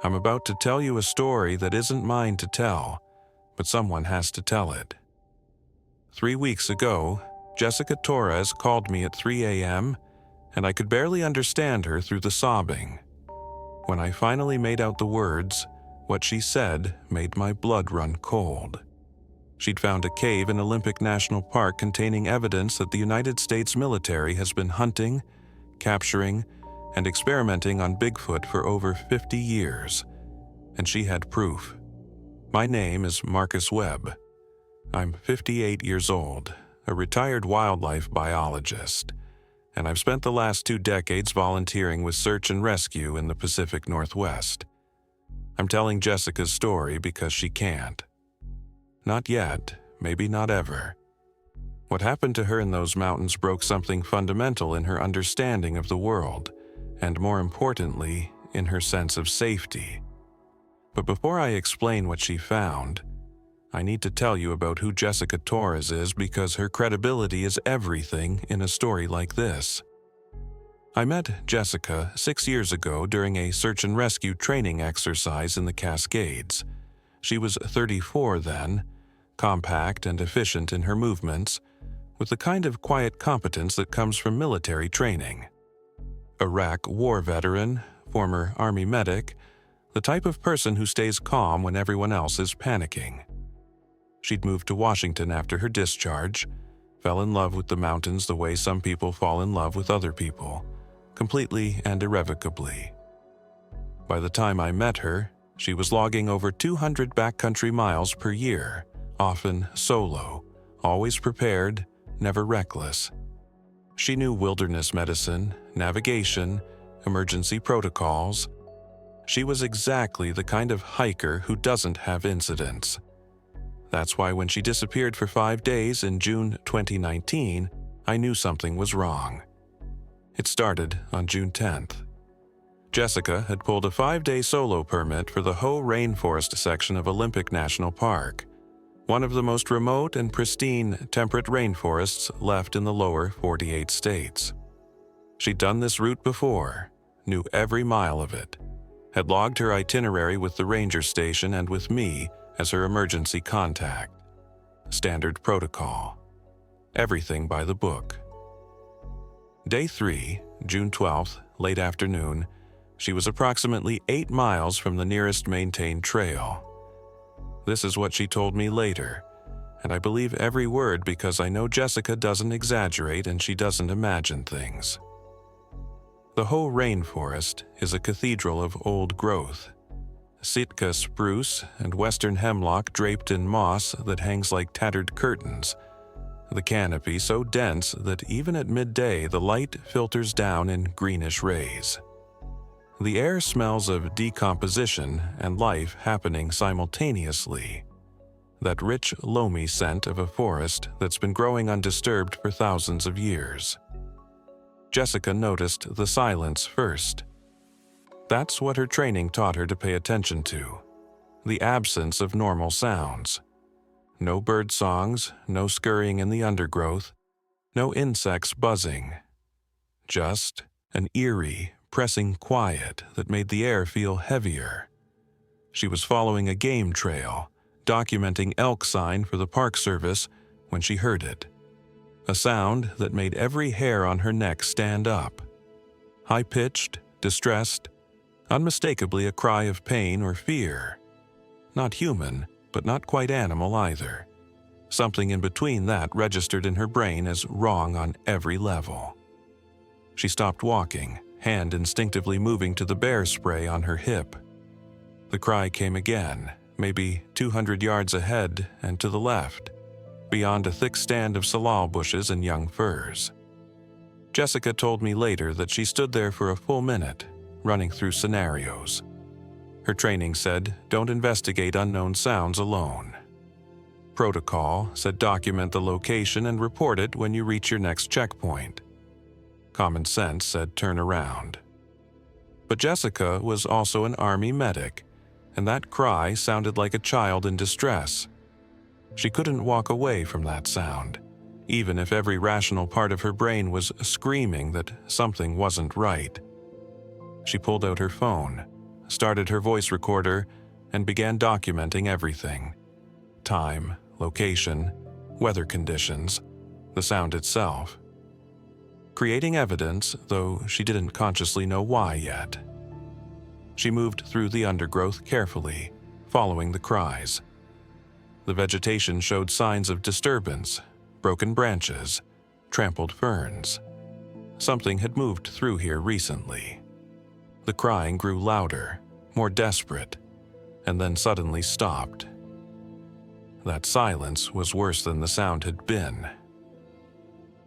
I'm about to tell you a story that isn't mine to tell, but someone has to tell it. 3 weeks ago, Jessica Torres called me at 3 a.m., and I could barely understand her through the sobbing. When I finally made out the words, what she said made my blood run cold. She'd found a cave in Olympic National Park containing evidence that the United States military has been hunting, capturing, and experimenting on Bigfoot for over 50 years, and she had proof. My name is Marcus Webb. I'm 58 years old, a retired wildlife biologist, and I've spent the last 2 decades volunteering with search and rescue in the Pacific Northwest. I'm telling Jessica's story because she can't. Not yet, maybe not ever. What happened to her in those mountains broke something fundamental in her understanding of the world, and more importantly, in her sense of safety. But before I explain what she found, I need to tell you about who Jessica Torres is because her credibility is everything in a story like this. I met Jessica 6 years ago during a search and rescue training exercise in the Cascades. She was 34 then, compact and efficient in her movements, with the kind of quiet competence that comes from military training. Iraq war veteran, former Army medic, the type of person who stays calm when everyone else is panicking. She'd moved to Washington after her discharge, fell in love with the mountains the way some people fall in love with other people, completely and irrevocably. By the time I met her, she was logging over 200 backcountry miles per year, often solo, always prepared, never reckless. She knew wilderness medicine, navigation, emergency protocols. She was exactly the kind of hiker who doesn't have incidents. That's why when she disappeared for 5 days in June 2019, I knew something was wrong. It started on June 10th. Jessica had pulled a 5-day solo permit for the Hoh Rainforest section of Olympic National Park, one of the most remote and pristine temperate rainforests left in the lower 48 states. She'd done this route before, knew every mile of it, had logged her itinerary with the ranger station and with me as her emergency contact. Standard protocol. Everything by the book. Day 3, June 12th, late afternoon, she was approximately 8 miles from the nearest maintained trail. This is what she told me later, and I believe every word because I know Jessica doesn't exaggerate and she doesn't imagine things. The Hoh Rainforest is a cathedral of old growth. Sitka spruce and western hemlock draped in moss that hangs like tattered curtains. The canopy so dense that even at midday the light filters down in greenish rays. The air smells of decomposition and life happening simultaneously. That rich, loamy scent of a forest that's been growing undisturbed for thousands of years. Jessica noticed the silence first. That's what her training taught her to pay attention to. The absence of normal sounds. No bird songs, no scurrying in the undergrowth, no insects buzzing. Just an eerie, pressing quiet that made the air feel heavier. She was following a game trail, documenting elk sign for the Park Service when she heard it. A sound that made every hair on her neck stand up. High-pitched, distressed, unmistakably a cry of pain or fear. Not human, but not quite animal either. Something in between that registered in her brain as wrong on every level. She stopped walking, hand instinctively moving to the bear spray on her hip. The cry came again, maybe 200 yards ahead and to the left, beyond a thick stand of salal bushes and young firs. Jessica told me later that she stood there for a full minute, running through scenarios. Her training said, don't investigate unknown sounds alone. Protocol said document the location and report it when you reach your next checkpoint. Common sense said turn around. But Jessica was also an Army medic, and that cry sounded like a child in distress. She couldn't walk away from that sound, even if every rational part of her brain was screaming that something wasn't right. She pulled out her phone, started her voice recorder, and began documenting everything: time, location, weather conditions, the sound itself. Creating evidence, though she didn't consciously know why yet. She moved through the undergrowth carefully, following the cries. The vegetation showed signs of disturbance: broken branches, trampled ferns. Something had moved through here recently. The crying grew louder, more desperate, and then suddenly stopped. That silence was worse than the sound had been.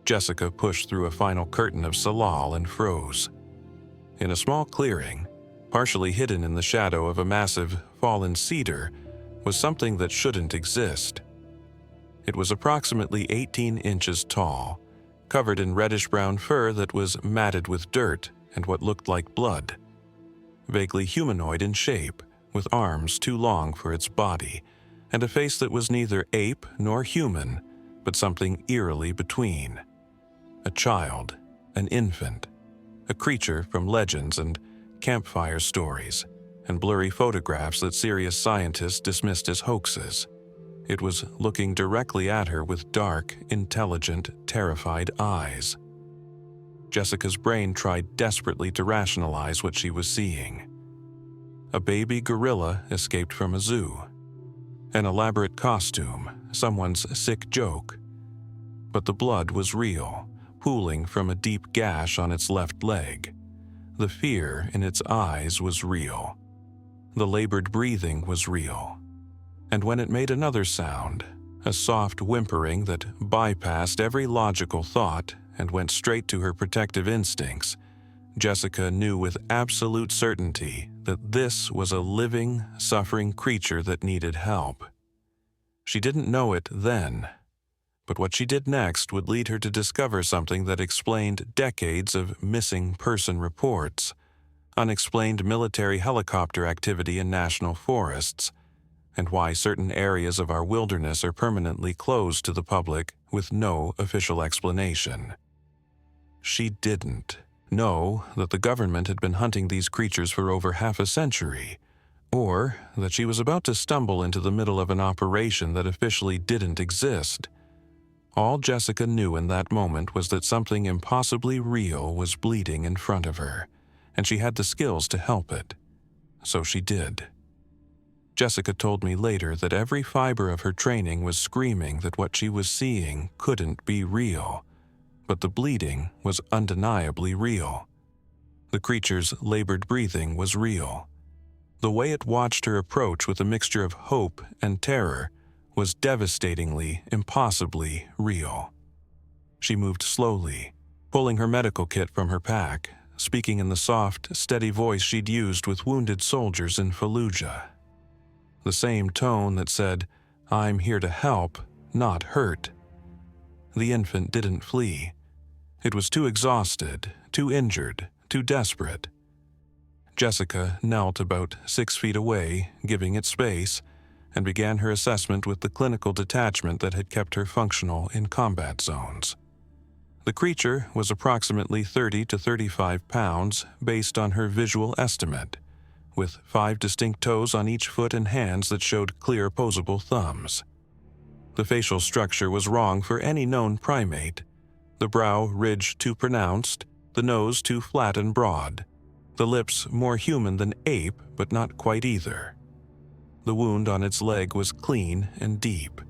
Jessica pushed through a final curtain of salal and froze. In a small clearing, partially hidden in the shadow of a massive, fallen cedar, was something that shouldn't exist. It was approximately 18 inches tall, covered in reddish-brown fur that was matted with dirt and what looked like blood. Vaguely humanoid in shape, with arms too long for its body, and a face that was neither ape nor human, but something eerily between. A child, an infant, a creature from legends and campfire stories, and blurry photographs that serious scientists dismissed as hoaxes. It was looking directly at her with dark, intelligent, terrified eyes. Jessica's brain tried desperately to rationalize what she was seeing. A baby gorilla escaped from a zoo. An elaborate costume, someone's sick joke. But the blood was real, pooling from a deep gash on its left leg. The fear in its eyes was real. The labored breathing was real. And when it made another sound, a soft whimpering that bypassed every logical thought and went straight to her protective instincts, Jessica knew with absolute certainty that this was a living, suffering creature that needed help. She didn't know it then, but what she did next would lead her to discover something that explained decades of missing person reports, unexplained military helicopter activity in national forests, and why certain areas of our wilderness are permanently closed to the public with no official explanation. She didn't know that the government had been hunting these creatures for over half a century, or that she was about to stumble into the middle of an operation that officially didn't exist. All Jessica knew in that moment was that something impossibly real was bleeding in front of her, and she had the skills to help it. So she did. Jessica told me later that every fiber of her training was screaming that what she was seeing couldn't be real, but the bleeding was undeniably real. The creature's labored breathing was real. The way it watched her approach with a mixture of hope and terror was devastatingly, impossibly real. She moved slowly, pulling her medical kit from her pack, speaking in the soft, steady voice she'd used with wounded soldiers in Fallujah. The same tone that said, "I'm here to help, not hurt." The infant didn't flee. It was too exhausted, too injured, too desperate. Jessica knelt about 6 feet away, giving it space, and began her assessment with the clinical detachment that had kept her functional in combat zones. The creature was approximately 30 to 35 pounds based on her visual estimate, with 5 distinct toes on each foot and hands that showed clear opposable thumbs. The facial structure was wrong for any known primate. The brow ridge too pronounced, the nose too flat and broad, the lips more human than ape, but not quite either. The wound on its leg was clean and deep,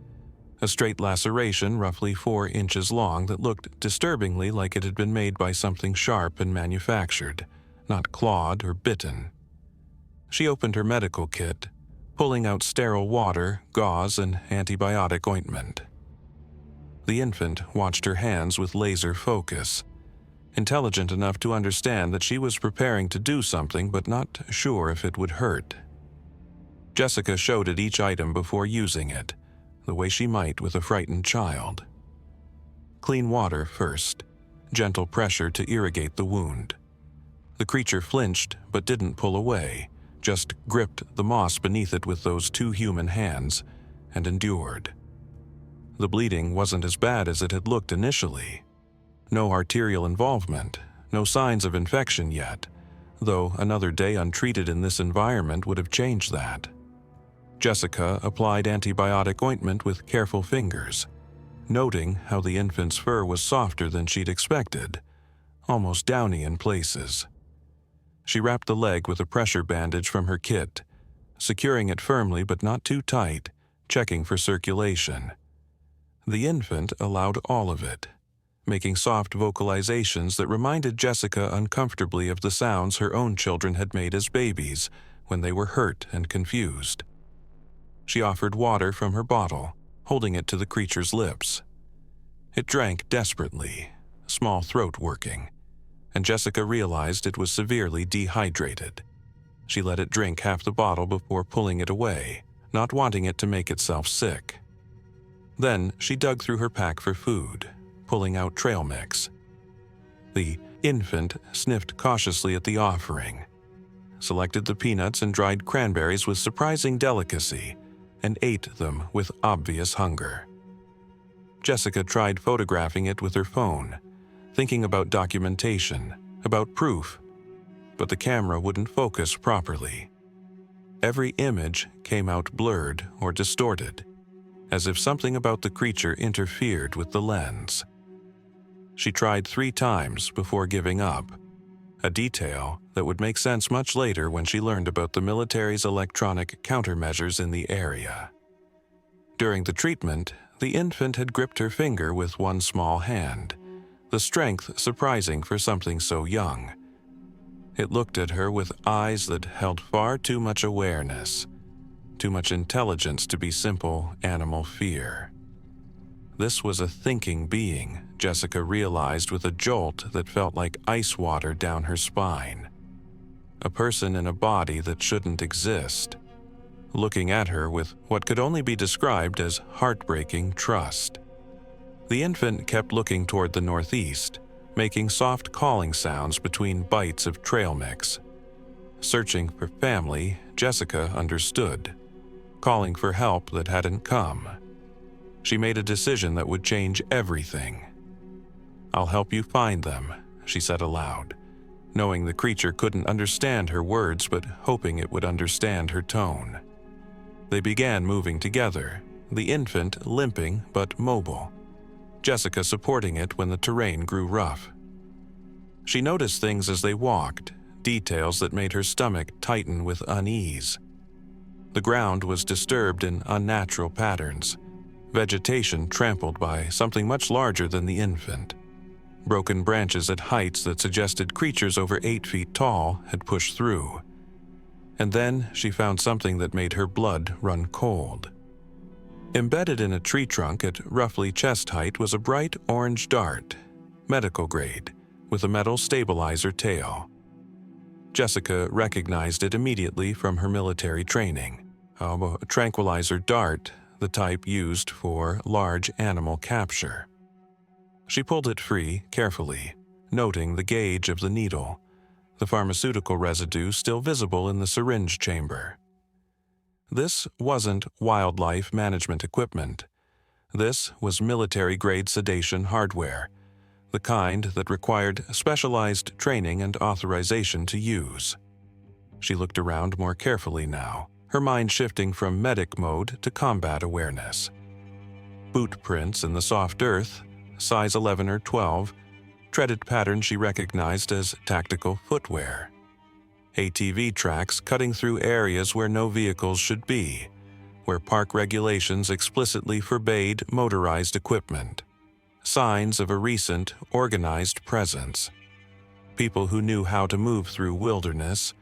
a straight laceration roughly 4 inches long that looked disturbingly like it had been made by something sharp and manufactured, not clawed or bitten. She opened her medical kit, pulling out sterile water, gauze, and antibiotic ointment. The infant watched her hands with laser focus, intelligent enough to understand that she was preparing to do something but not sure if it would hurt. Jessica showed it each item before using it, the way she might with a frightened child. Clean water first, gentle pressure to irrigate the wound. The creature flinched but didn't pull away, just gripped the moss beneath it with those 2 human hands and endured. The bleeding wasn't as bad as it had looked initially. No arterial involvement, no signs of infection yet, though another day untreated in this environment would have changed that. Jessica applied antibiotic ointment with careful fingers, noting how the infant's fur was softer than she'd expected, almost downy in places. She wrapped the leg with a pressure bandage from her kit, securing it firmly but not too tight, checking for circulation. The infant allowed all of it, making soft vocalizations that reminded Jessica uncomfortably of the sounds her own children had made as babies when they were hurt and confused. She offered water from her bottle, holding it to the creature's lips. It drank desperately, small throat working, and Jessica realized it was severely dehydrated. She let it drink half the bottle before pulling it away, not wanting it to make itself sick. Then she dug through her pack for food, pulling out trail mix. The infant sniffed cautiously at the offering, selected the peanuts and dried cranberries with surprising delicacy, and ate them with obvious hunger. Jessica tried photographing it with her phone, thinking about documentation, about proof, but the camera wouldn't focus properly. Every image came out blurred or distorted, as if something about the creature interfered with the lens. She tried 3 times before giving up, a detail that would make sense much later when she learned about the military's electronic countermeasures in the area. During the treatment, the infant had gripped her finger with one small hand, the strength surprising for something so young. It looked at her with eyes that held far too much awareness, too much intelligence to be simple animal fear. This was a thinking being, Jessica realized with a jolt that felt like ice water down her spine. A person in a body that shouldn't exist, looking at her with what could only be described as heartbreaking trust. The infant kept looking toward the northeast, making soft calling sounds between bites of trail mix. Searching for family, Jessica understood, calling for help that hadn't come. She made a decision that would change everything. "I'll help you find them," she said aloud, knowing the creature couldn't understand her words but hoping it would understand her tone. They began moving together, the infant limping but mobile, Jessica supporting it when the terrain grew rough. She noticed things as they walked, details that made her stomach tighten with unease. The ground was disturbed in unnatural patterns, vegetation trampled by something much larger than the infant. Broken branches at heights that suggested creatures over 8 feet tall had pushed through. And then she found something that made her blood run cold. Embedded in a tree trunk at roughly chest height was a bright orange dart, medical grade, with a metal stabilizer tail. Jessica recognized it immediately from her military training. A tranquilizer dart, the type used for large animal capture. She pulled it free carefully, noting the gauge of the needle, the pharmaceutical residue still visible in the syringe chamber. This wasn't wildlife management equipment. This was military-grade sedation hardware, the kind that required specialized training and authorization to use. She looked around more carefully now, her mind shifting from medic mode to combat awareness. Boot prints in the soft earth, size 11 or 12, treaded patterns she recognized as tactical footwear. ATV tracks cutting through areas where no vehicles should be, where park regulations explicitly forbade motorized equipment. Signs of a recent, organized presence. People who knew how to move through wilderness,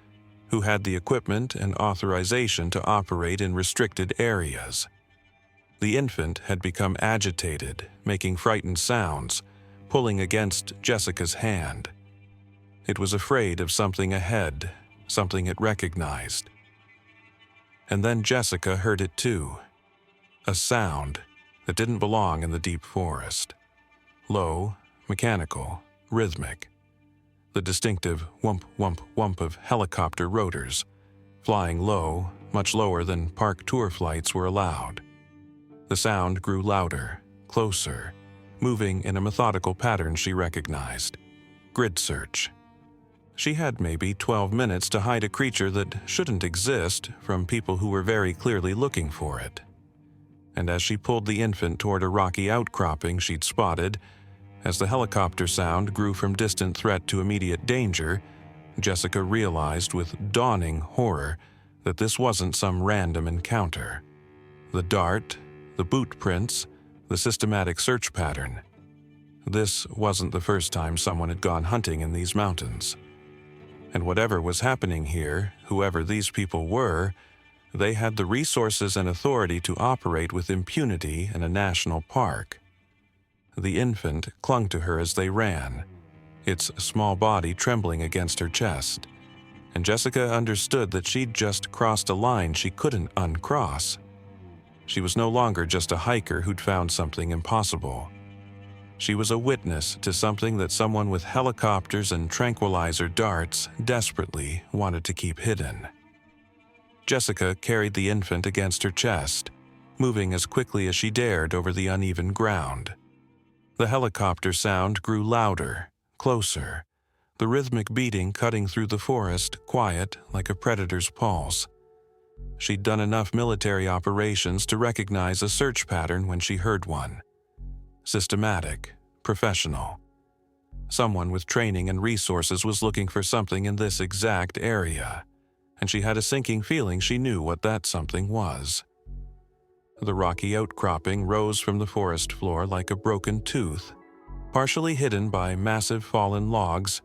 who had the equipment and authorization to operate in restricted areas. The infant had become agitated, making frightened sounds, pulling against Jessica's hand. It was afraid of something ahead, something it recognized. And then Jessica heard it too. A sound that didn't belong in the deep forest. Low, mechanical, rhythmic. The distinctive whump, whump, whump of helicopter rotors, flying low, much lower than park tour flights were allowed. The sound grew louder, closer, moving in a methodical pattern she recognized. Grid search. She had maybe 12 minutes to hide a creature that shouldn't exist from people who were very clearly looking for it. And as she pulled the infant toward a rocky outcropping she'd spotted, as the helicopter sound grew from distant threat to immediate danger, Jessica realized with dawning horror that this wasn't some random encounter. The dart, the boot prints, the systematic search pattern. This wasn't the first time someone had gone hunting in these mountains. And whatever was happening here, whoever these people were, they had the resources and authority to operate with impunity in a national park. The infant clung to her as they ran, its small body trembling against her chest, and Jessica understood that she'd just crossed a line she couldn't uncross. She was no longer just a hiker who'd found something impossible. She was a witness to something that someone with helicopters and tranquilizer darts desperately wanted to keep hidden. Jessica carried the infant against her chest, moving as quickly as she dared over the uneven ground. The helicopter sound grew louder, closer, the rhythmic beating cutting through the forest, quiet like a predator's pulse. She'd done enough military operations to recognize a search pattern when she heard one. Systematic, professional. Someone with training and resources was looking for something in this exact area, and she had a sinking feeling she knew what that something was. The rocky outcropping rose from the forest floor like a broken tooth, partially hidden by massive fallen logs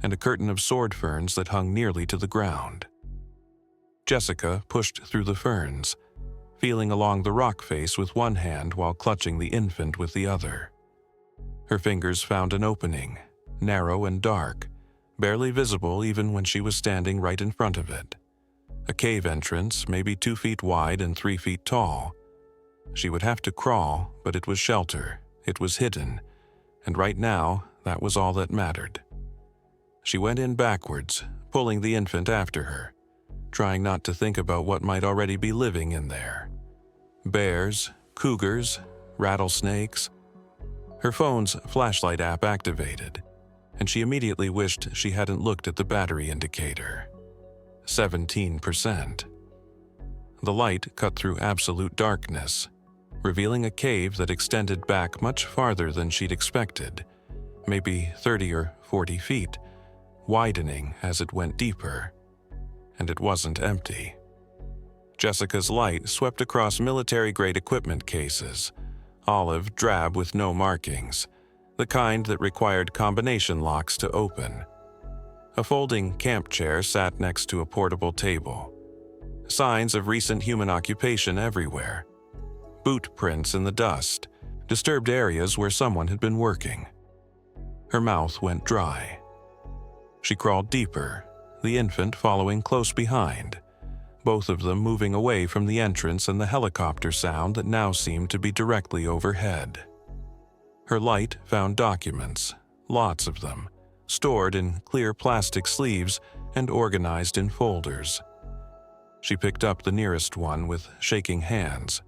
and a curtain of sword ferns that hung nearly to the ground. Jessica pushed through the ferns, feeling along the rock face with one hand while clutching the infant with the other. Her fingers found an opening, narrow and dark, barely visible even when she was standing right in front of it. A cave entrance, maybe 2 feet wide and 3 feet tall. She would have to crawl, but it was shelter, it was hidden, and right now, that was all that mattered. She went in backwards, pulling the infant after her, trying not to think about what might already be living in there. Bears, cougars, rattlesnakes. Her phone's flashlight app activated, and she immediately wished she hadn't looked at the battery indicator. 17%. The light cut through absolute darkness, revealing a cave that extended back much farther than she'd expected, maybe 30 or 40 feet, widening as it went deeper. And it wasn't empty. Jessica's light swept across military-grade equipment cases, olive drab with no markings, the kind that required combination locks to open. A folding camp chair sat next to a portable table. Signs of recent human occupation everywhere. Boot prints in the dust, disturbed areas where someone had been working. Her mouth went dry. She crawled deeper, the infant following close behind, both of them moving away from the entrance and the helicopter sound that now seemed to be directly overhead. Her light found documents, lots of them, stored in clear plastic sleeves and organized in folders. She picked up the nearest one with shaking hands.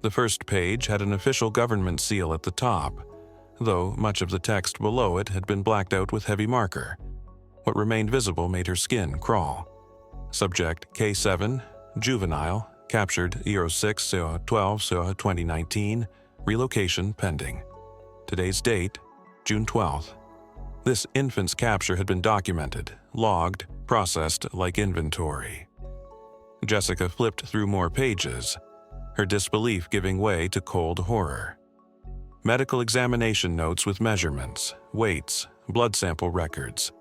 The first page had an official government seal at the top, though much of the text below it had been blacked out with heavy marker. What remained visible made her skin crawl. Subject K7, juvenile, captured 06/12/2019, relocation pending. Today's date, June 12th. This infant's capture had been documented, logged, processed like inventory. Jessica flipped through more pages, her disbelief giving way to cold horror. Medical examination notes with measurements, weights, blood sample records.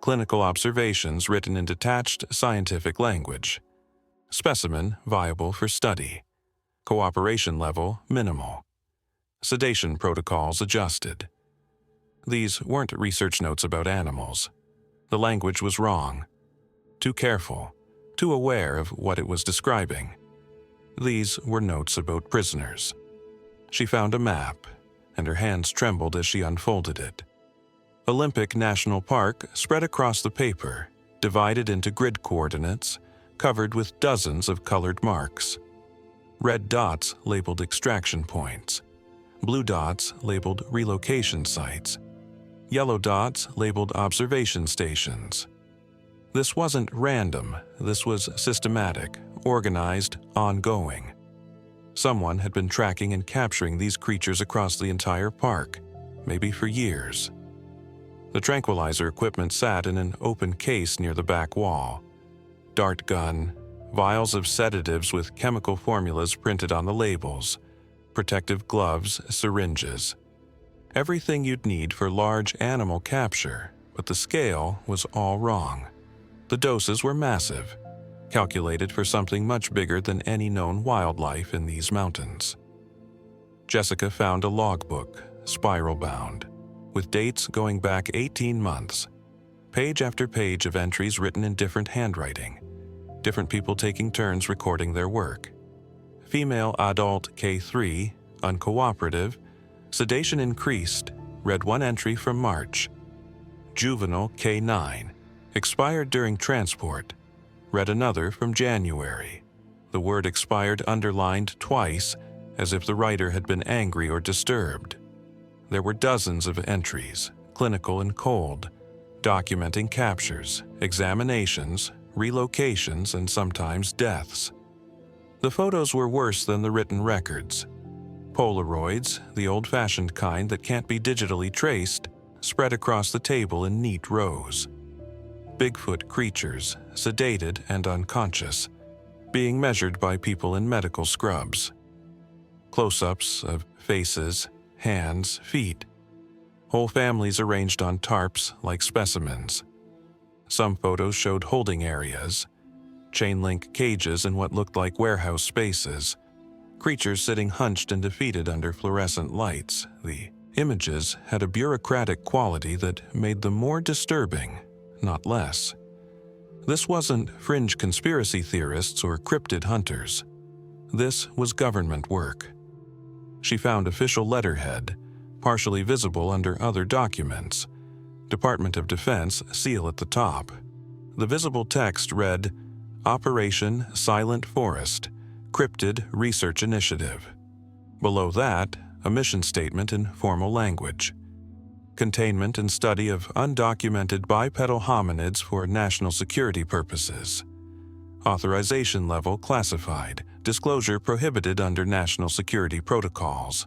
Clinical observations written in detached scientific language. Specimen viable for study. Cooperation level minimal. Sedation protocols adjusted. These weren't research notes about animals. The language was wrong. Too careful, too aware of what it was describing. These were notes about prisoners. She found a map, and her hands trembled as she unfolded it. Olympic National Park spread across the paper, divided into grid coordinates, covered with dozens of colored marks. Red dots labeled extraction points. Blue dots labeled relocation sites. Yellow dots labeled observation stations. This wasn't random, this was systematic, organized, ongoing. Someone had been tracking and capturing these creatures across the entire park, maybe for years. The tranquilizer equipment sat in an open case near the back wall. Dart gun, vials of sedatives with chemical formulas printed on the labels, protective gloves, syringes. Everything you'd need for large animal capture, but the scale was all wrong. The doses were massive, calculated for something much bigger than any known wildlife in these mountains. Jessica found a logbook, spiral-bound, with dates going back 18 months, page after page of entries written in different handwriting, different people taking turns recording their work. Female adult K3, uncooperative, sedation increased, read one entry from March. Juvenile K9, expired during transport, read another from January. The word expired underlined twice, as if the writer had been angry or disturbed. There were dozens of entries, clinical and cold, documenting captures, examinations, relocations, and sometimes deaths. The photos were worse than the written records. Polaroids, the old-fashioned kind that can't be digitally traced, spread across the table in neat rows. Bigfoot creatures, sedated and unconscious, being measured by people in medical scrubs. Close-ups of faces, hands, feet. Whole families arranged on tarps like specimens. Some photos showed holding areas, chain-link cages in what looked like warehouse spaces, creatures sitting hunched and defeated under fluorescent lights. The images had a bureaucratic quality that made them more disturbing, not less. This wasn't fringe conspiracy theorists or cryptid hunters. This was government work. She found official letterhead, partially visible under other documents. Department of Defense seal at the top. The visible text read, Operation Silent Forest, Cryptid Research Initiative. Below that, a mission statement in formal language. Containment and study of undocumented bipedal hominids for national security purposes. Authorization level classified, disclosure prohibited under national security protocols.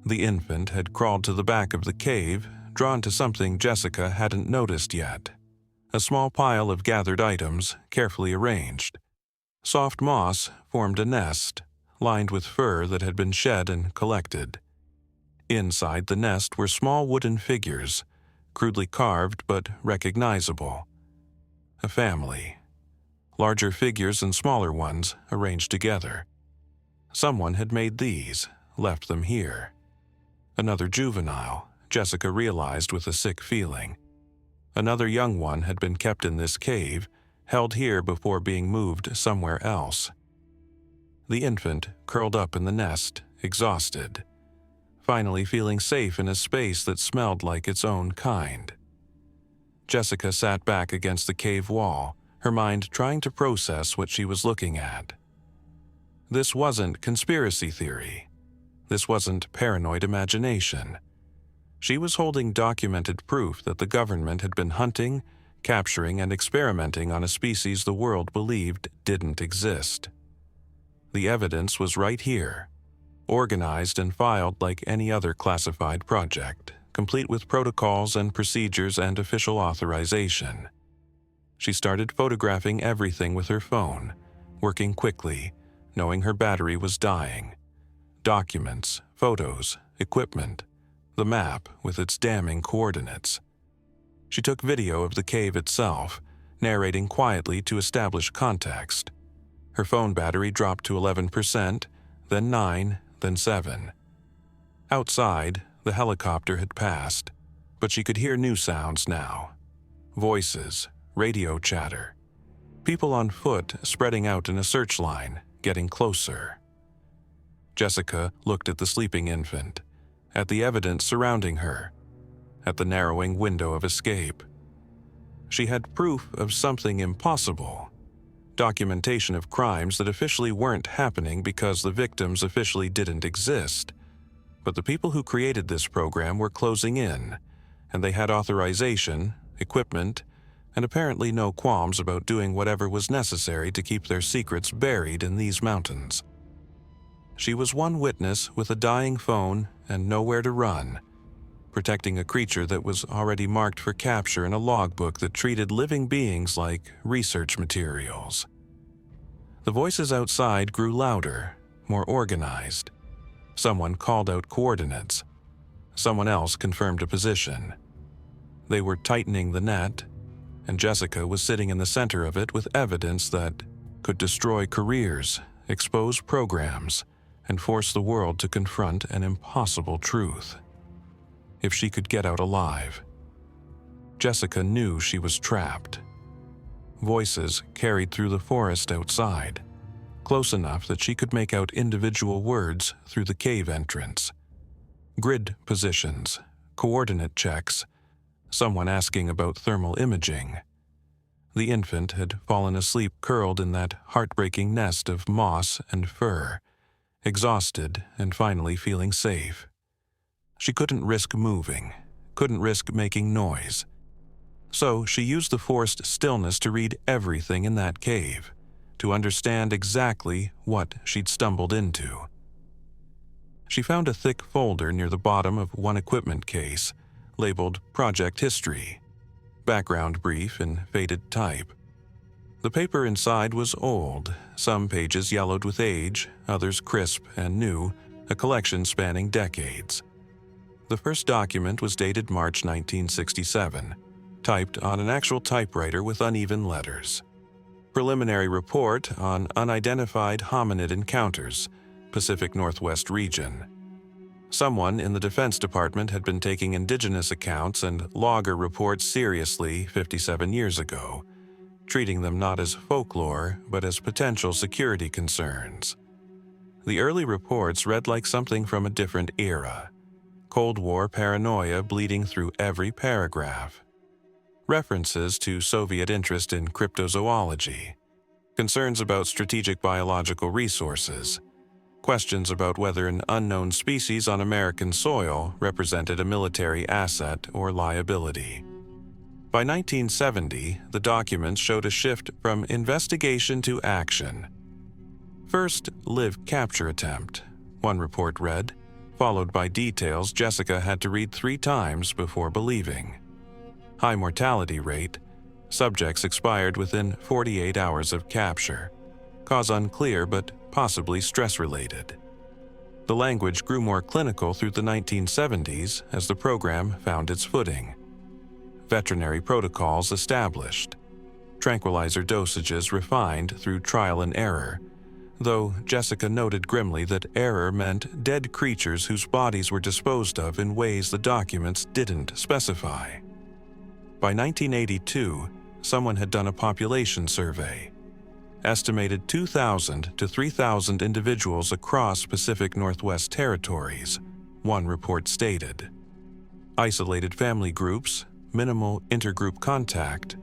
The infant had crawled to the back of the cave, drawn to something Jessica hadn't noticed yet. A small pile of gathered items, carefully arranged. Soft moss formed a nest, lined with fur that had been shed and collected. Inside the nest were small wooden figures, crudely carved but recognizable. A family. Larger figures and smaller ones arranged together. Someone had made these, left them here. Another juvenile, Jessica realized with a sick feeling. Another young one had been kept in this cave, held here before being moved somewhere else. The infant curled up in the nest, exhausted, finally feeling safe in a space that smelled like its own kind. Jessica sat back against the cave wall, her mind trying to process what she was looking at. This wasn't conspiracy theory. This wasn't paranoid imagination. She was holding documented proof that the government had been hunting, capturing, and experimenting on a species the world believed didn't exist. The evidence was right here, organized and filed like any other classified project, complete with protocols and procedures and official authorization. She started photographing everything with her phone, working quickly, knowing her battery was dying. Documents, photos, equipment, the map with its damning coordinates. She took video of the cave itself, narrating quietly to establish context. Her phone battery dropped to 11%, then 9%, then 7%. Outside, the helicopter had passed, but she could hear new sounds now. Voices, radio chatter. People on foot spreading out in a search line, getting closer. Jessica looked at the sleeping infant, at the evidence surrounding her, at the narrowing window of escape. She had proof of something impossible. Documentation of crimes that officially weren't happening because the victims officially didn't exist. But the people who created this program were closing in, and they had authorization, equipment, and apparently no qualms about doing whatever was necessary to keep their secrets buried in these mountains. She was one witness with a dying phone and nowhere to run, protecting a creature that was already marked for capture in a logbook that treated living beings like research materials. The voices outside grew louder, more organized. Someone called out coordinates. Someone else confirmed a position. They were tightening the net, and Jessica was sitting in the center of it with evidence that could destroy careers, expose programs, and force the world to confront an impossible truth. If she could get out alive. Jessica knew she was trapped. Voices carried through the forest outside, close enough that she could make out individual words through the cave entrance. Grid positions, coordinate checks, someone asking about thermal imaging. The infant had fallen asleep curled in that heartbreaking nest of moss and fur, exhausted and finally feeling safe. She couldn't risk moving, couldn't risk making noise. So she used the forced stillness to read everything in that cave, to understand exactly what she'd stumbled into. She found a thick folder near the bottom of one equipment case, labeled Project History, background brief in faded type. The paper inside was old, some pages yellowed with age, others crisp and new, a collection spanning decades. The first document was dated March 1967, typed on an actual typewriter with uneven letters. Preliminary report on unidentified hominid encounters, Pacific Northwest region. Someone in the Defense Department had been taking indigenous accounts and logger reports seriously 57 years ago, treating them not as folklore but as potential security concerns. The early reports read like something from a different era. Cold War paranoia bleeding through every paragraph. References to Soviet interest in cryptozoology. Concerns about strategic biological resources. Questions about whether an unknown species on American soil represented a military asset or liability. By 1970, the documents showed a shift from investigation to action. First, live capture attempt, one report read, followed by details Jessica had to read 3 times before believing. High mortality rate, subjects expired within 48 hours of capture, cause unclear but possibly stress-related. The language grew more clinical through the 1970s as the program found its footing. Veterinary protocols established, tranquilizer dosages refined through trial and error, though Jessica noted grimly that error meant dead creatures whose bodies were disposed of in ways the documents didn't specify. By 1982, someone had done a population survey. Estimated 2,000 to 3,000 individuals across Pacific Northwest territories, one report stated. Isolated family groups, minimal intergroup contact,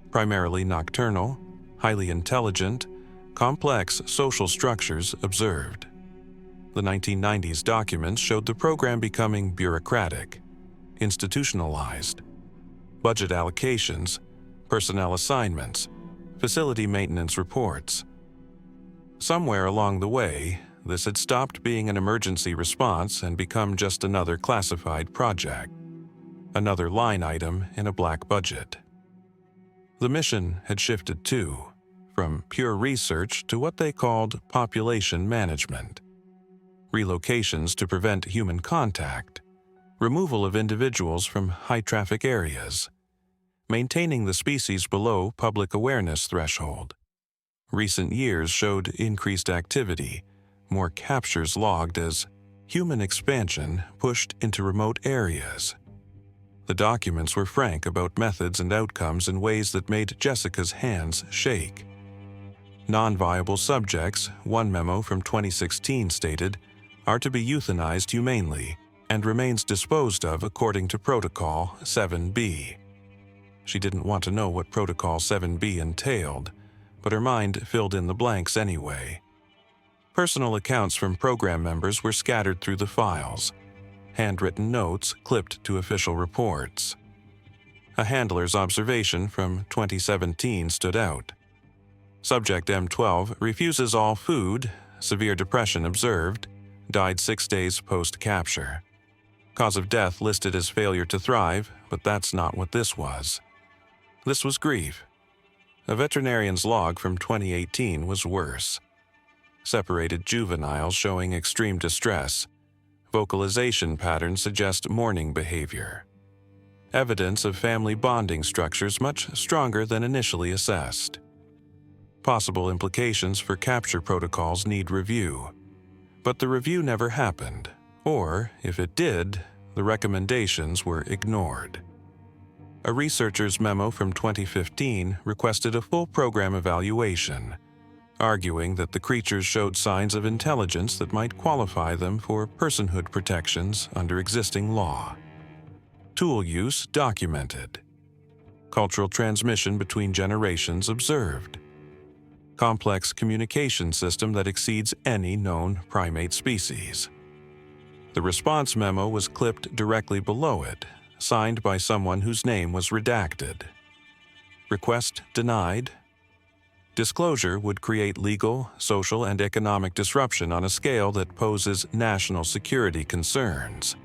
primarily nocturnal, highly intelligent, complex social structures observed. The 1990s documents showed the program becoming bureaucratic, institutionalized. Budget allocations, personnel assignments, facility maintenance reports. Somewhere along the way, this had stopped being an emergency response and become just another classified project, another line item in a black budget. The mission had shifted too, from pure research to what they called population management. Relocations to prevent human contact, removal of individuals from high-traffic areas, maintaining the species below public awareness threshold. Recent years showed increased activity, more captures logged as human expansion pushed into remote areas. The documents were frank about methods and outcomes in ways that made Jessica's hands shake. Non-viable subjects, one memo from 2016 stated, are to be euthanized humanely and remains disposed of according to Protocol 7B. She didn't want to know what Protocol 7B entailed, but her mind filled in the blanks anyway. Personal accounts from program members were scattered through the files, handwritten notes clipped to official reports. A handler's observation from 2017 stood out. Subject M12 refuses all food, severe depression observed, died 6 days post-capture. Cause of death listed as failure to thrive, but that's not what this was. This was grief. A veterinarian's log from 2018 was worse. Separated juveniles showing extreme distress. Vocalization patterns suggest mourning behavior. Evidence of family bonding structures much stronger than initially assessed. Possible implications for capture protocols need review. But the review never happened, or, if it did, the recommendations were ignored. A researcher's memo from 2015 requested a full program evaluation, arguing that the creatures showed signs of intelligence that might qualify them for personhood protections under existing law. Tool use documented. Cultural transmission between generations observed. Complex communication system that exceeds any known primate species. The response memo was clipped directly below it, signed by someone whose name was redacted. Request denied. Disclosure would create legal, social, and economic disruption on a scale that poses national security concerns.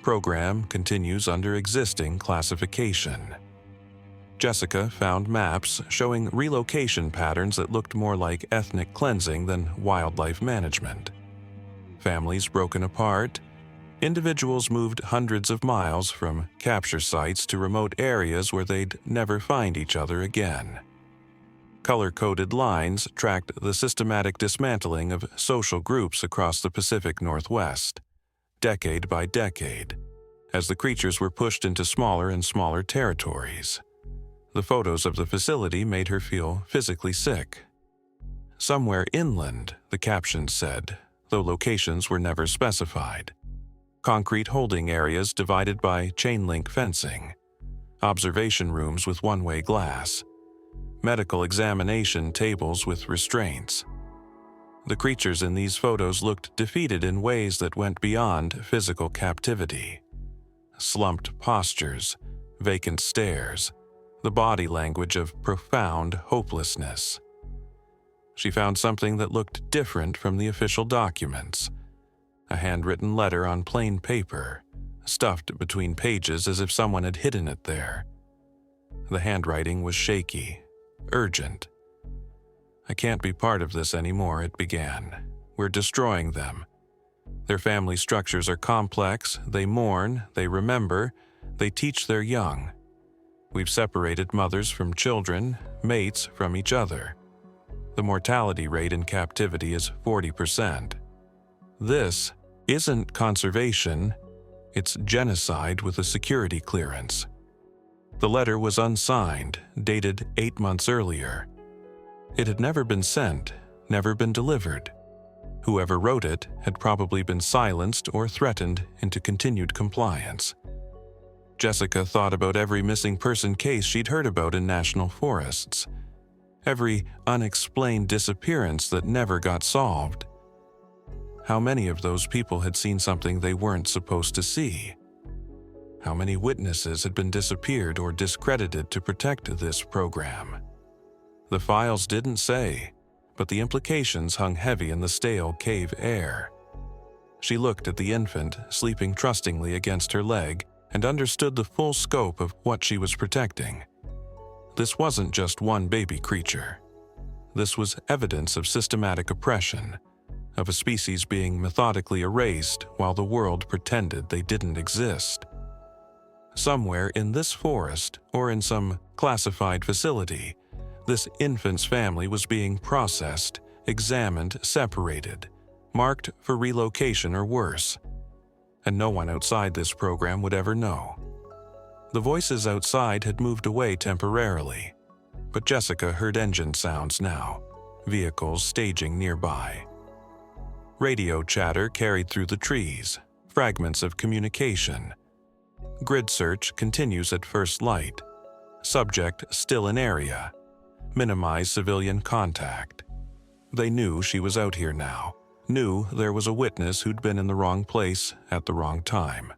Program continues under existing classification. Jessica found maps showing relocation patterns that looked more like ethnic cleansing than wildlife management. Families broken apart. Individuals moved hundreds of miles from capture sites to remote areas where they'd never find each other again. Color-coded lines tracked the systematic dismantling of social groups across the Pacific Northwest, decade by decade, as the creatures were pushed into smaller and smaller territories. The photos of the facility made her feel physically sick. Somewhere inland, the captions said, though locations were never specified. Concrete holding areas divided by chain-link fencing. Observation rooms with one-way glass. Medical examination tables with restraints. The creatures in these photos looked defeated in ways that went beyond physical captivity. Slumped postures, vacant stares, the body language of profound hopelessness. She found something that looked different from the official documents. A handwritten letter on plain paper, stuffed between pages as if someone had hidden it there. The handwriting was shaky, urgent. "I can't be part of this anymore," it began. "We're destroying them. Their family structures are complex, they mourn, they remember, they teach their young. We've separated mothers from children, mates from each other. The mortality rate in captivity is 40%. This isn't conservation, it's genocide with a security clearance." The letter was unsigned, dated 8 months earlier. It had never been sent, never been delivered. Whoever wrote it had probably been silenced or threatened into continued compliance. Jessica thought about every missing person case she'd heard about in national forests. Every unexplained disappearance that never got solved. How many of those people had seen something they weren't supposed to see? How many witnesses had been disappeared or discredited to protect this program? The files didn't say, but the implications hung heavy in the stale cave air. She looked at the infant sleeping trustingly against her leg and understood the full scope of what she was protecting. This wasn't just one baby creature. This was evidence of systematic oppression, of a species being methodically erased while the world pretended they didn't exist. Somewhere in this forest or in some classified facility, this infant's family was being processed, examined, separated, marked for relocation or worse. And no one outside this program would ever know. The voices outside had moved away temporarily, but Jessica heard engine sounds now, vehicles staging nearby. Radio chatter carried through the trees, fragments of communication. Grid search continues at first light. Subject still in area. Minimize civilian contact. They knew she was out here now, knew there was a witness who'd been in the wrong place at the wrong time.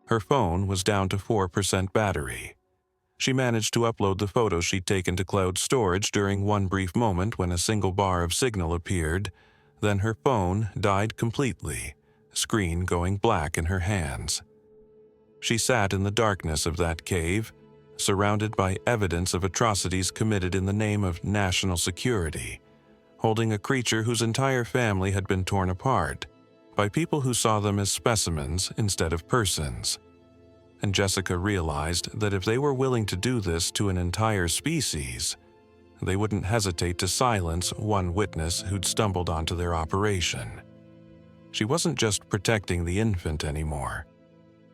Her phone was down to 4% battery. She managed to upload the photos she'd taken to cloud storage during one brief moment when a single bar of signal appeared. Then her phone died completely, screen going black in her hands. She sat in the darkness of that cave, surrounded by evidence of atrocities committed in the name of national security, holding a creature whose entire family had been torn apart by people who saw them as specimens instead of persons. And Jessica realized that if they were willing to do this to an entire species, they wouldn't hesitate to silence one witness who'd stumbled onto their operation. She wasn't just protecting the infant anymore.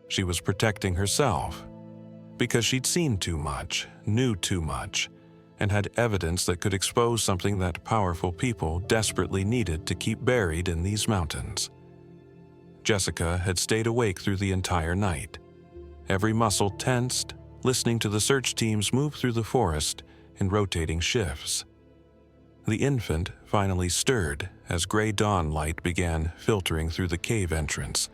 She was protecting herself, because she'd seen too much, knew too much, and had evidence that could expose something that powerful people desperately needed to keep buried in these mountains. Jessica had stayed awake through the entire night, every muscle tensed, listening to the search teams move through the forest in rotating shifts. The infant finally stirred as gray dawn light began filtering through the cave entrance,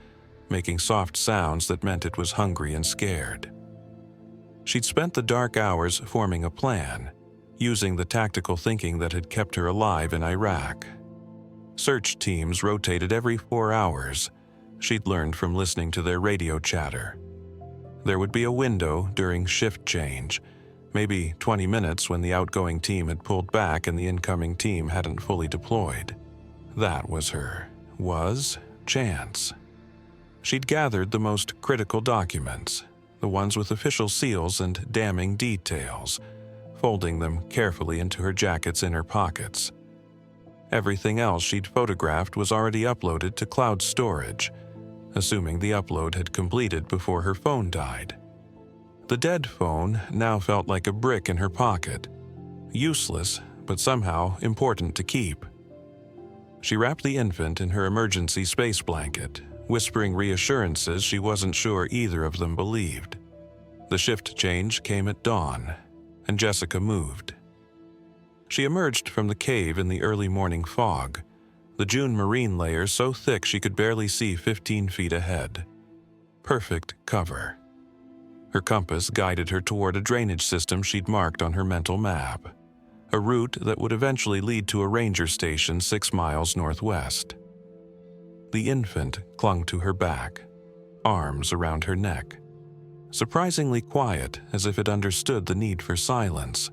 making soft sounds that meant it was hungry and scared. She'd spent the dark hours forming a plan, using the tactical thinking that had kept her alive in Iraq. Search teams rotated every 4 hours. She'd learned from listening to their radio chatter. There would be a window during shift change, maybe 20 minutes when the outgoing team had pulled back and the incoming team hadn't fully deployed. That was her chance. She'd gathered the most critical documents, the ones with official seals and damning details, folding them carefully into her jacket's inner pockets. Everything else she'd photographed was already uploaded to cloud storage, assuming the upload had completed before her phone died. The dead phone now felt like a brick in her pocket, useless but somehow important to keep. She wrapped the infant in her emergency space blanket, whispering reassurances she wasn't sure either of them believed. The shift change came at dawn, and Jessica moved. She emerged from the cave in the early morning fog, the June marine layer so thick she could barely see 15 feet ahead. Perfect cover. Her compass guided her toward a drainage system she'd marked on her mental map, a route that would eventually lead to a ranger station 6 miles northwest. The infant clung to her back, arms around her neck, surprisingly quiet, as if it understood the need for silence.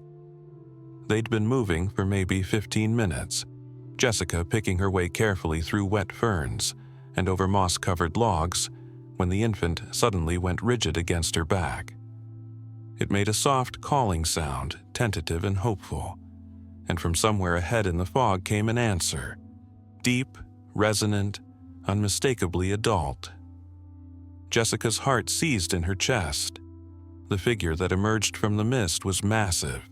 They'd been moving for maybe 15 minutes, Jessica picking her way carefully through wet ferns and over moss-covered logs, when the infant suddenly went rigid against her back. It made a soft calling sound, tentative and hopeful, and from somewhere ahead in the fog came an answer, deep, resonant, unmistakably adult. Jessica's heart seized in her chest. The figure that emerged from the mist was massive,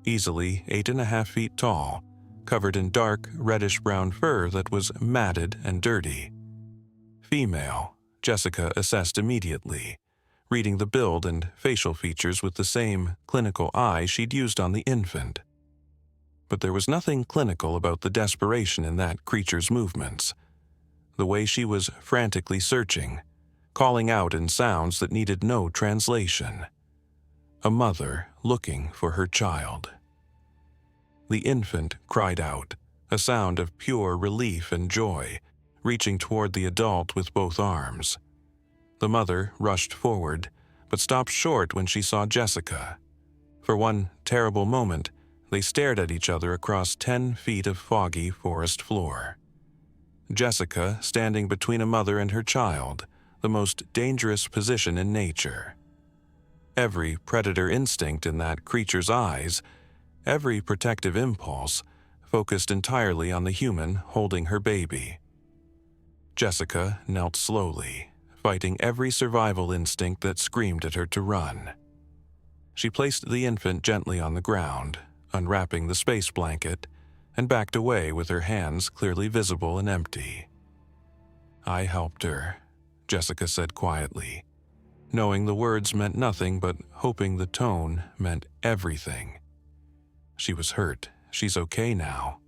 easily 8.5 feet tall, covered in dark, reddish-brown fur that was matted and dirty. Female, Jessica assessed immediately, reading the build and facial features with the same clinical eye she'd used on the infant. But there was nothing clinical about the desperation in that creature's movements. The way she was frantically searching, calling out in sounds that needed no translation. A mother looking for her child. The infant cried out, a sound of pure relief and joy, reaching toward the adult with both arms. The mother rushed forward, but stopped short when she saw Jessica. For one terrible moment, they stared at each other across 10 feet of foggy forest floor. Jessica standing between a mother and her child, the most dangerous position in nature. Every predator instinct in that creature's eyes, every protective impulse, focused entirely on the human holding her baby. Jessica knelt slowly, fighting every survival instinct that screamed at her to run. She placed the infant gently on the ground, unwrapping the space blanket, and backed away with her hands clearly visible and empty. "I helped her," Jessica said quietly, knowing the words meant nothing but hoping the tone meant everything. She was hurt. She's okay now.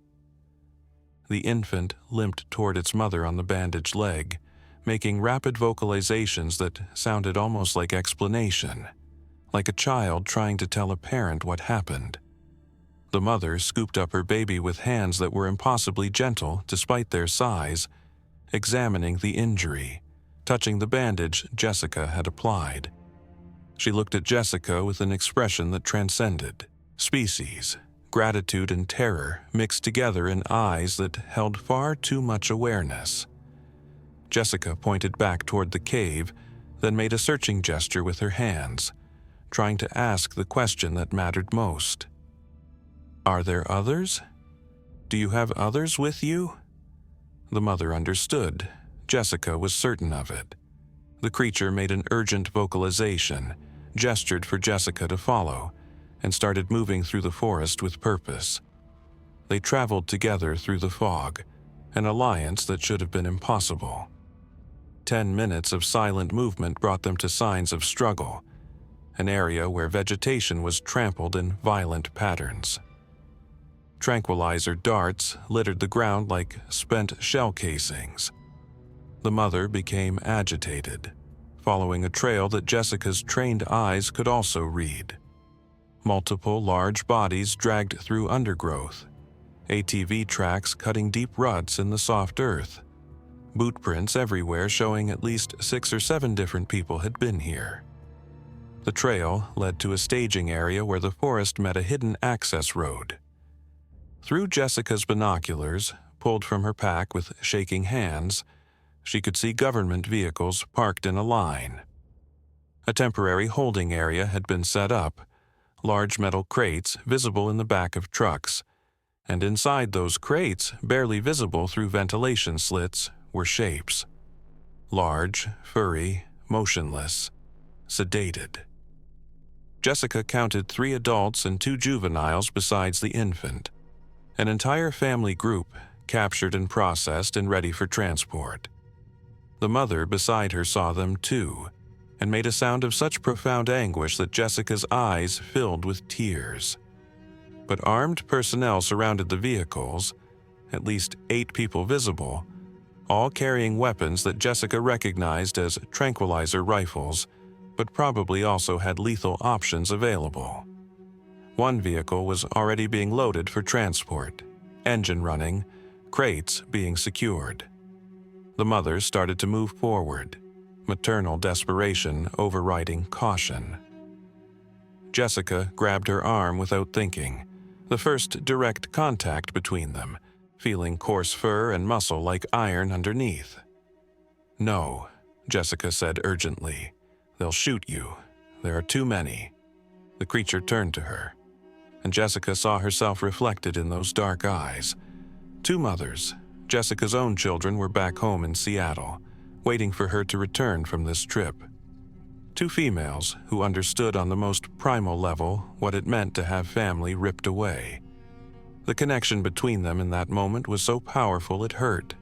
The infant limped toward its mother on the bandaged leg, making rapid vocalizations that sounded almost like explanation, like a child trying to tell a parent what happened. The mother scooped up her baby with hands that were impossibly gentle despite their size, examining the injury, touching the bandage Jessica had applied. She looked at Jessica with an expression that transcended species, gratitude and terror mixed together in eyes that held far too much awareness. Jessica pointed back toward the cave, then made a searching gesture with her hands, trying to ask the question that mattered most. "Are there others? Do you have others with you?" The mother understood. Jessica was certain of it. The creature made an urgent vocalization, gestured for Jessica to follow, and started moving through the forest with purpose. They traveled together through the fog, an alliance that should have been impossible. 10 minutes of silent movement brought them to signs of struggle, an area where vegetation was trampled in violent patterns. Tranquilizer darts littered the ground like spent shell casings. The mother became agitated, following a trail that Jessica's trained eyes could also read. Multiple large bodies dragged through undergrowth, ATV tracks cutting deep ruts in the soft earth, boot prints everywhere showing at least 6 or 7 different people had been here. The trail led to a staging area where the forest met a hidden access road. Through Jessica's binoculars, pulled from her pack with shaking hands, she could see government vehicles parked in a line. A temporary holding area had been set up, large metal crates visible in the back of trucks, and inside those crates, barely visible through ventilation slits, were shapes. Large, furry, motionless, sedated. Jessica counted 3 adults and 2 juveniles besides the infant. An entire family group, captured and processed and ready for transport. The mother beside her saw them too, and made a sound of such profound anguish that Jessica's eyes filled with tears. But armed personnel surrounded the vehicles, at least 8 people visible, all carrying weapons that Jessica recognized as tranquilizer rifles, but probably also had lethal options available. One vehicle was already being loaded for transport, engine running, crates being secured. The mother started to move forward, maternal desperation overriding caution. Jessica grabbed her arm without thinking, the first direct contact between them, feeling coarse fur and muscle like iron underneath. "No," Jessica said urgently. "They'll shoot you. There are too many." The creature turned to her, and Jessica saw herself reflected in those dark eyes. 2 mothers, Jessica's own children, were back home in Seattle, waiting for her to return from this trip. 2 females who understood on the most primal level what it meant to have family ripped away. The connection between them in that moment was so powerful it hurt.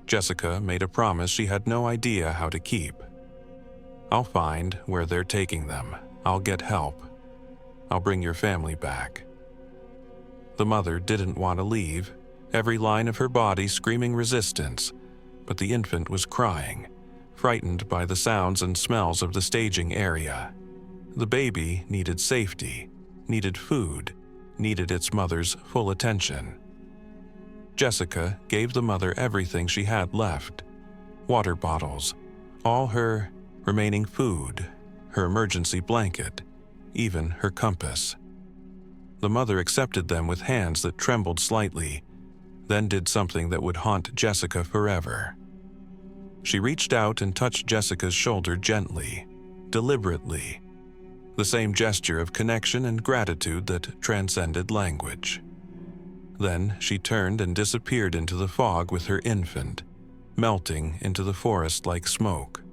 Jessica made a promise she had no idea how to keep. "I'll find where they're taking them. I'll get help. I'll bring your family back." The mother didn't want to leave, every line of her body screaming resistance, but the infant was crying, frightened by the sounds and smells of the staging area. The baby needed safety, needed food, needed its mother's full attention. Jessica gave the mother everything she had left: water bottles, all her remaining food, her emergency blanket, even her compass. The mother accepted them with hands that trembled slightly, then did something that would haunt Jessica forever. She reached out and touched Jessica's shoulder gently, deliberately, the same gesture of connection and gratitude that transcended language. Then she turned and disappeared into the fog with her infant, melting into the forest like smoke.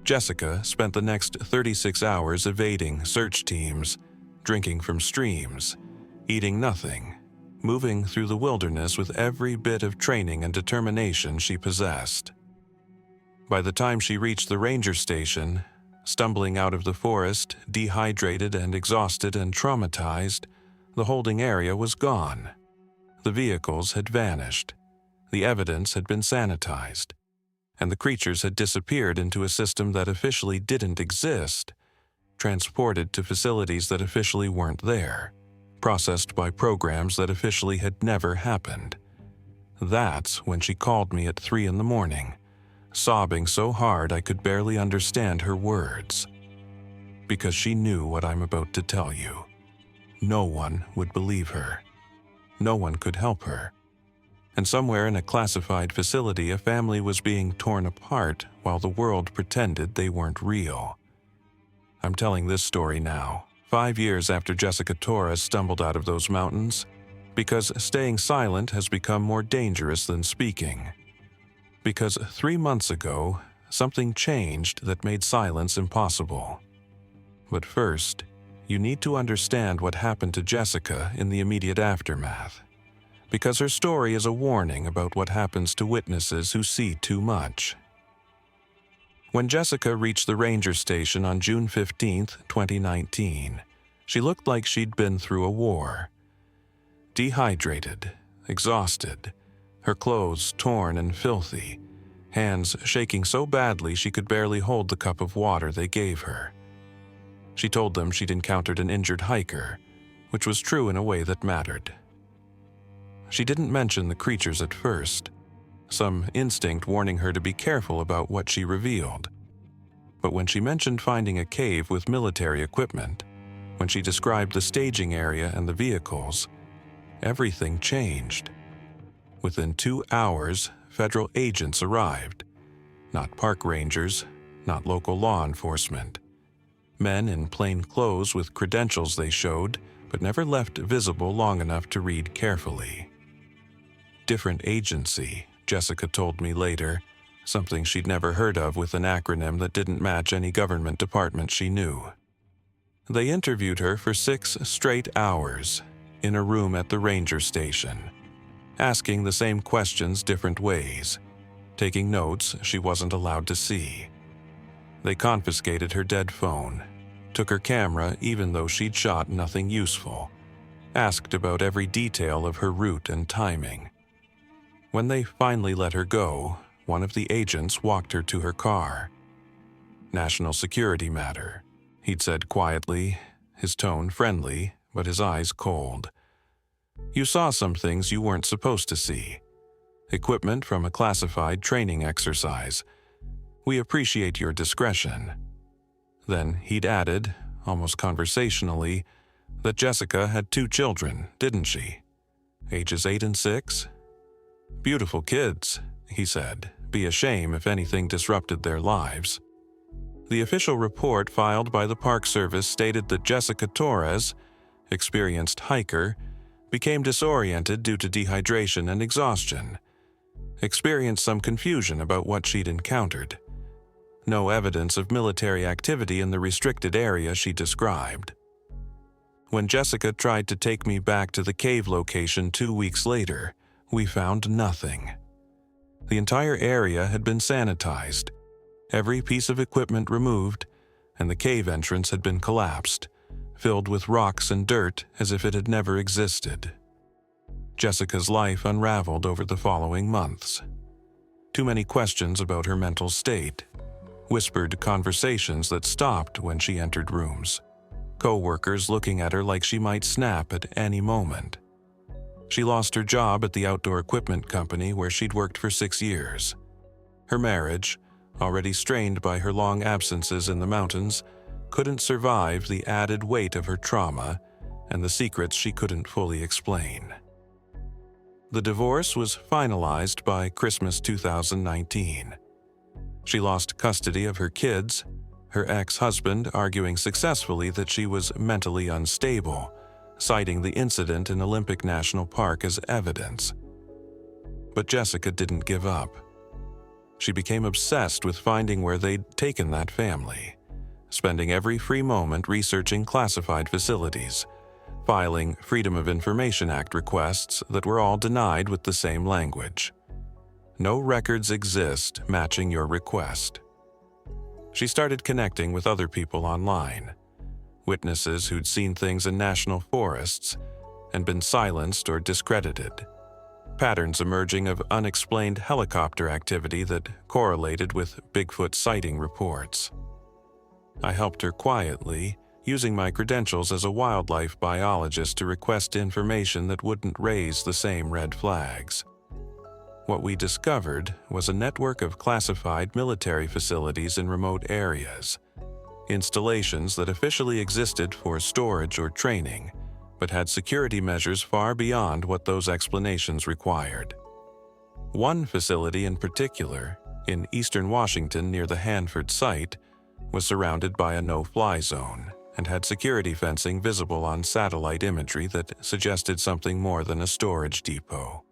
Jessica spent the next 36 hours evading search teams, drinking from streams, eating nothing, moving through the wilderness with every bit of training and determination she possessed. By the time she reached the ranger station, stumbling out of the forest, dehydrated and exhausted and traumatized, the holding area was gone. The vehicles had vanished. The evidence had been sanitized, and the creatures had disappeared into a system that officially didn't exist, transported to facilities that officially weren't there, processed by programs that officially had never happened. That's when she called me at 3 in the morning, sobbing so hard I could barely understand her words. Because she knew what I'm about to tell you. No one would believe her. No one could help her. And somewhere in a classified facility, a family was being torn apart while the world pretended they weren't real. I'm telling this story now, 5 years after Jessica Torres stumbled out of those mountains, because staying silent has become more dangerous than speaking. Because 3 months ago, something changed that made silence impossible. But first, you need to understand what happened to Jessica in the immediate aftermath, because her story is a warning about what happens to witnesses who see too much. When Jessica reached the ranger station on June 15, 2019, she looked like she'd been through a war. Dehydrated, exhausted, her clothes torn and filthy, hands shaking so badly she could barely hold the cup of water they gave her. She told them she'd encountered an injured hiker, which was true in a way that mattered. She didn't mention the creatures at first, some instinct warning her to be careful about what she revealed. But when she mentioned finding a cave with military equipment, when she described the staging area and the vehicles, everything changed. Within 2 hours, federal agents arrived. Not park rangers, not local law enforcement. Men in plain clothes with credentials they showed, but never left visible long enough to read carefully. Different agency, Jessica told me later, something she'd never heard of with an acronym that didn't match any government department she knew. They interviewed her for 6 straight hours, in a room at the ranger station, asking the same questions different ways, taking notes she wasn't allowed to see. They confiscated her dead phone, took her camera even though she'd shot nothing useful, asked about every detail of her route and timing. When they finally let her go, one of the agents walked her to her car. "National security matter," he'd said quietly, his tone friendly, but his eyes cold. "You saw some things you weren't supposed to see. Equipment from a classified training exercise. We appreciate your discretion." Then he'd added, almost conversationally, that Jessica had 2 children, didn't she? Ages 8 and 6? "Beautiful kids," he said. "Be a shame if anything disrupted their lives." The official report filed by the Park Service stated that Jessica Torres, experienced hiker, became disoriented due to dehydration and exhaustion, experienced some confusion about what she'd encountered. No evidence of military activity in the restricted area she described. When Jessica tried to take me back to the cave location 2 weeks later, we found nothing. The entire area had been sanitized, every piece of equipment removed, and the cave entrance had been collapsed, filled with rocks and dirt as if it had never existed. Jessica's life unraveled over the following months. Too many questions about her mental state, whispered conversations that stopped when she entered rooms, co-workers looking at her like she might snap at any moment. She lost her job at the outdoor equipment company where she'd worked for 6 years. Her marriage, already strained by her long absences in the mountains, couldn't survive the added weight of her trauma and the secrets she couldn't fully explain. The divorce was finalized by Christmas 2019. She lost custody of her kids, her ex-husband arguing successfully that she was mentally unstable, citing the incident in Olympic National Park as evidence. But Jessica didn't give up. She became obsessed with finding where they'd taken that family, spending every free moment researching classified facilities, filing Freedom of Information Act requests that were all denied with the same language. No records exist matching your request. She started connecting with other people online, witnesses who'd seen things in national forests and been silenced or discredited, patterns emerging of unexplained helicopter activity that correlated with Bigfoot sighting reports. I helped her quietly, using my credentials as a wildlife biologist to request information that wouldn't raise the same red flags. What we discovered was a network of classified military facilities in remote areas, installations that officially existed for storage or training, but had security measures far beyond what those explanations required. One facility in particular, in eastern Washington near the Hanford site, was surrounded by a no-fly zone and had security fencing visible on satellite imagery that suggested something more than a storage depot.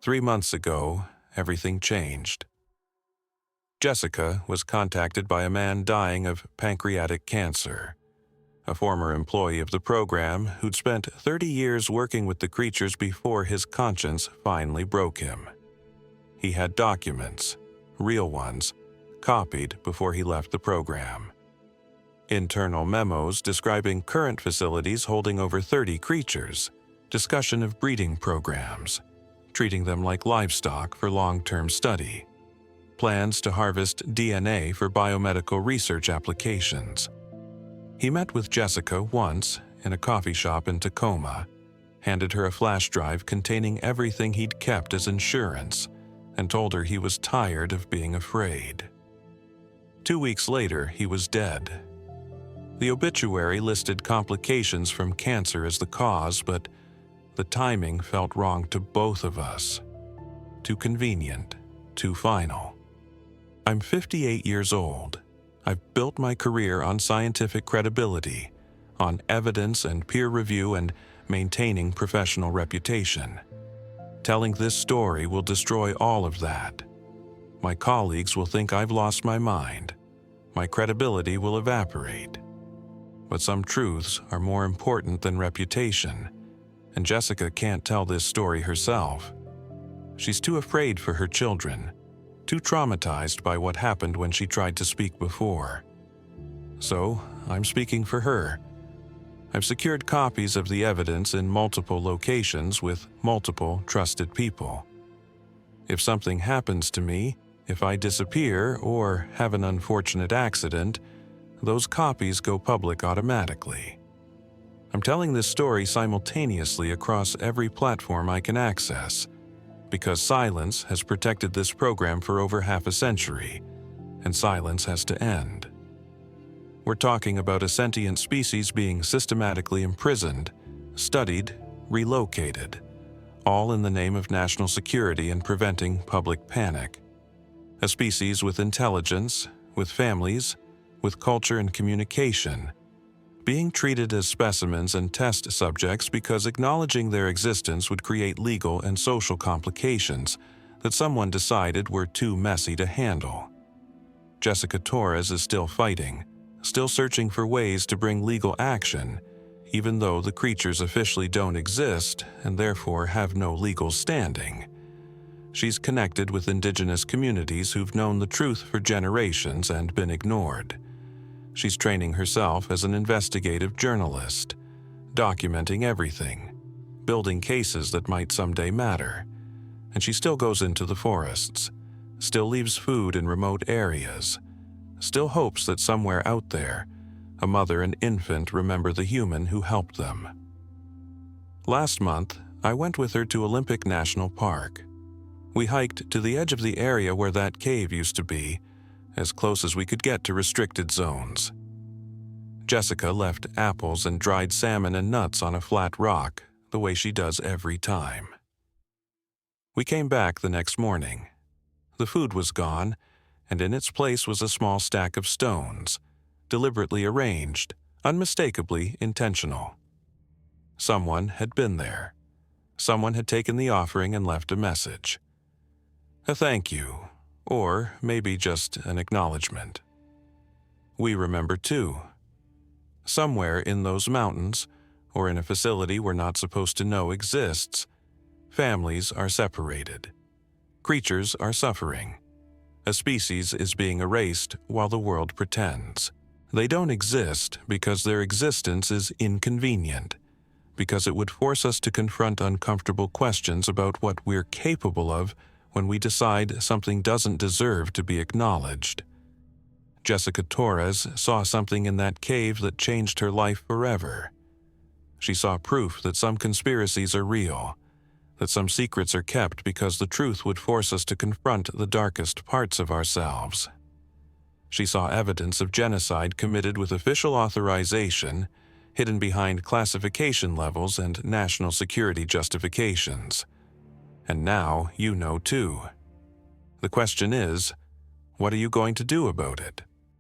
3 months ago, everything changed. Jessica was contacted by a man dying of pancreatic cancer, a former employee of the program who'd spent 30 years working with the creatures before his conscience finally broke him. He had documents, real ones, copied before he left the program. Internal memos describing current facilities holding over 30 creatures, discussion of breeding programs, treating them like livestock for long-term study, plans to harvest DNA for biomedical research applications. He met with Jessica once in a coffee shop in Tacoma, handed her a flash drive containing everything he'd kept as insurance, and told her he was tired of being afraid. 2 weeks later, he was dead. The obituary listed complications from cancer as the cause, but the timing felt wrong to both of us. Too convenient, too final. I'm 58 years old. I've built my career on scientific credibility, on evidence and peer review, and maintaining professional reputation. Telling this story will destroy all of that. My colleagues will think I've lost my mind. My credibility will evaporate. But some truths are more important than reputation, and Jessica can't tell this story herself. She's too afraid for her children, too traumatized by what happened when she tried to speak before. So, I'm speaking for her. I've secured copies of the evidence in multiple locations with multiple trusted people. If something happens to me, if I disappear or have an unfortunate accident, those copies go public automatically. I'm telling this story simultaneously across every platform I can access, because silence has protected this program for over half a century, and silence has to end. We're talking about a sentient species being systematically imprisoned, studied, relocated, all in the name of national security and preventing public panic. A species with intelligence, with families, with culture and communication, being treated as specimens and test subjects because acknowledging their existence would create legal and social complications that someone decided were too messy to handle. Jessica Torres is still fighting, still searching for ways to bring legal action, even though the creatures officially don't exist and therefore have no legal standing. She's connected with indigenous communities who've known the truth for generations and been ignored. She's training herself as an investigative journalist, documenting everything, building cases that might someday matter. And she still goes into the forests, still leaves food in remote areas, still hopes that somewhere out there, a mother and infant remember the human who helped them. Last month, I went with her to Olympic National Park. We hiked to the edge of the area where that cave used to be, as close as we could get to restricted zones. Jessica left apples and dried salmon and nuts on a flat rock, the way she does every time. We came back the next morning. The food was gone, and in its place was a small stack of stones, deliberately arranged, unmistakably intentional. Someone had been there. Someone had taken the offering and left a message. A thank you, or maybe just an acknowledgement. We remember too. Somewhere in those mountains, or in a facility we're not supposed to know exists, families are separated. Creatures are suffering. A species is being erased while the world pretends. They don't exist because their existence is inconvenient, because it would force us to confront uncomfortable questions about what we're capable of when we decide something doesn't deserve to be acknowledged. Jessica Torres saw something in that cave that changed her life forever. She saw proof that some conspiracies are real, that some secrets are kept because the truth would force us to confront the darkest parts of ourselves. She saw evidence of genocide committed with official authorization, hidden behind classification levels and national security justifications. And now you know too. The question is, what are you going to do about it?